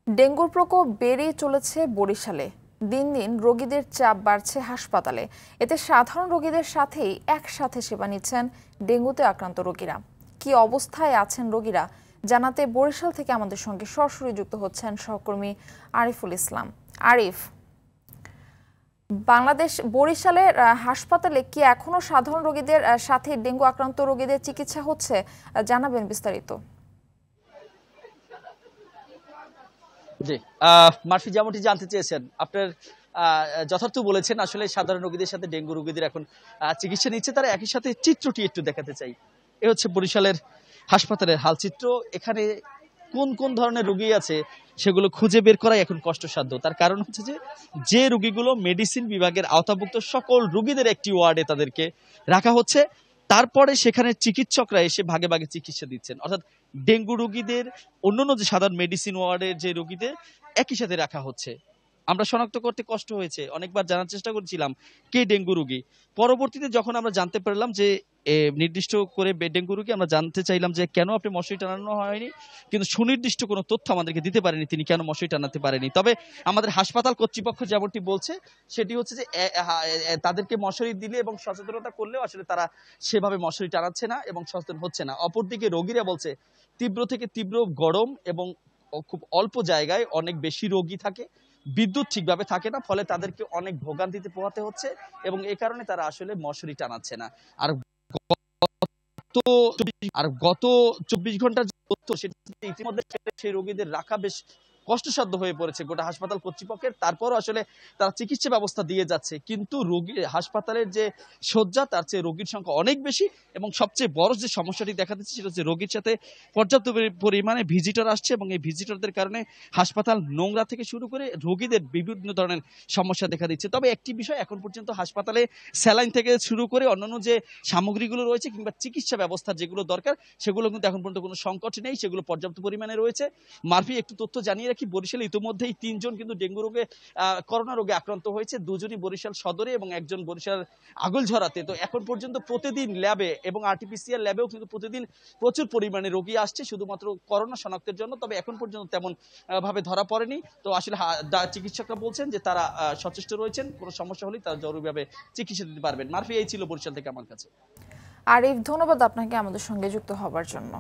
ডেঙ্গুর প্রকোপ বেড়েই চলেছে বরিশালে। দিন দিন রোগীদের চাপ বাড়ছে হাসপাতালে। এতে সাধারণ রোগীদের সাথেই একসাথে সেবা নিচ্ছেন ডেঙ্গুতে আক্রান্ত রোগীরা। কি অবস্থায় আছেন রোগীরা জানাতে বরিশাল থেকে আমাদের সঙ্গে সরাসরি যুক্ত হচ্ছেন সহকর্মী আরিফুল ইসলাম। আরিফ, বাংলাদেশ বরিশালের হাসপাতালে কি এখনো সাধারণ রোগীদের সাথে ডেঙ্গু আক্রান্ত রোগীদের চিকিৎসা হচ্ছে? জানাবেন বিস্তারিত। জি, মার্ফি যেমনটি জানতে চেয়েছেন, আপনার যথার্থ বলেছেন। আসলে সাধারণ রোগীদের সাথে ডেঙ্গু রোগীদের এখন চিকিৎসা নিচ্ছে তারা। একই সাথে চিত্রটি একটু দেখাতে চাই। এ হচ্ছে বরিশালের হাসপাতালের হাল চিত্র। এখানে কোন কোন ধরনের রোগী আছে সেগুলো খুঁজে বের করাই এখন কষ্টসাধ্য। তার কারণ হচ্ছে যে রোগীগুলো মেডিসিন বিভাগের আওতাভুক্ত সকল রোগীদের একটি ওয়ার্ডে তাদেরকে রাখা হচ্ছে, তারপরে সেখানে চিকিৎসকরা এসে ভাগে ভাগে চিকিৎসা দিচ্ছেন। অর্থাৎ ডেঙ্গু রোগীদের অন্যান্য যে সাধারণ মেডিসিন ওয়ার্ডের যে রোগীদের একই সাথে রাখা হচ্ছে। আমরা শনাক্ত করতে কষ্ট হয়েছে, অনেকবার জানার চেষ্টা করেছিলাম কে ডেঙ্গু রোগী। পরবর্তীতে যখন আমরা জানতে পারলাম যে নির্দিষ্ট করে ডেঙ্গু রোগী, আমরা জানতে চাইলাম যে কেন আপনি মশারি টানানো হয়নি, কিন্তু সুনির্দিষ্ট কোনো তথ্য আমাদেরকে দিতে পারেনি তিনি কেন মশারি টানাতে পারেনি। তবে আমাদের হাসপাতাল কর্তৃপক্ষ যেমনটি বলছে সেটি হচ্ছে যে তাদেরকে মশারি দিলে এবং সচেতনতা করলেও আসলে তারা সেভাবে মশারি টানাচ্ছে না এবং সচেতন হচ্ছে না। অপরদিকে রোগীরা বলছে তীব্র থেকে তীব্র গরম এবং খুব অল্প জায়গায় অনেক বেশি রোগী থাকে, বিদ্যুৎ ঠিকভাবে থাকে না, ফলে তাদেরকে অনেক ভোগান্তিতে পোহাতে হচ্ছে এবং এই কারণে তারা আসলে মশারি টানাচ্ছে না। আর গত 24 ঘন্টার যে তথ্য সেটা ইতিমধ্যে সেই রোগীদের রাখা বেশ কষ্টসাধ্য হয়ে পড়েছে গোটা হাসপাতাল কর্তৃপক্ষের। তারপরও আসলে তারা চিকিৎসা ব্যবস্থা দিয়ে যাচ্ছে, কিন্তু হাসপাতালের যে শয্যা তার চেয়ে রোগীর সংখ্যা অনেক বেশি এবং সবচেয়ে বড় যে সমস্যাটি দেখা দিচ্ছে সেটা হচ্ছে রোগীর সাথে পর্যাপ্ত পরিমাণে ভিজিটর আসছে এবং এই ভিজিটরদের কারণে হাসপাতাল নোংরা থেকে শুরু করে রোগীদের বিভিন্ন ধরনের সমস্যা দেখা দিচ্ছে। তবে একটি বিষয়, এখন পর্যন্ত হাসপাতালে স্যালাইন থেকে শুরু করে অন্যান্য যে সামগ্রীগুলো রয়েছে কিংবা চিকিৎসা ব্যবস্থা যেগুলো দরকার সেগুলো কিন্তু এখন পর্যন্ত কোনো সংকট নেই, সেগুলো পর্যাপ্ত পরিমাণে রয়েছে। মার্ফি, একটু তথ্য জানিয়ে রাখি, বরিশালে ইতিমধ্যেই 3 জন কিন্তু ডেঙ্গু রোগে করোনা রোগে আক্রান্ত হয়েছে, 2 জনই বরিশাল সদরে এবং 1 জন বরিশাল আগলঝরাতে। তো এখন পর্যন্ত প্রতিদিন ল্যাবে এবং আরটিপিসিআর ল্যাবেও কিন্তু প্রতিদিন প্রচুর পরিমাণে রোগী আসছে শুধুমাত্র করোনা শনাক্তের জন্য। তবে এখন পর্যন্ত তেমন ভাবে ধরা পড়েনি। তো আসলে চিকিৎসকরা বলছেন যে তারা সচেষ্ট রয়েছেন, কোনো সমস্যা হলে তারা জরুরিভাবে চিকিৎসা দিতে পারবেন। মার্ফি, এই ছিল বরিশাল থেকে আমার কাছে। আরিফ, ধন্যবাদ আপনাকে আমাদের সঙ্গে যুক্ত হবার জন্য।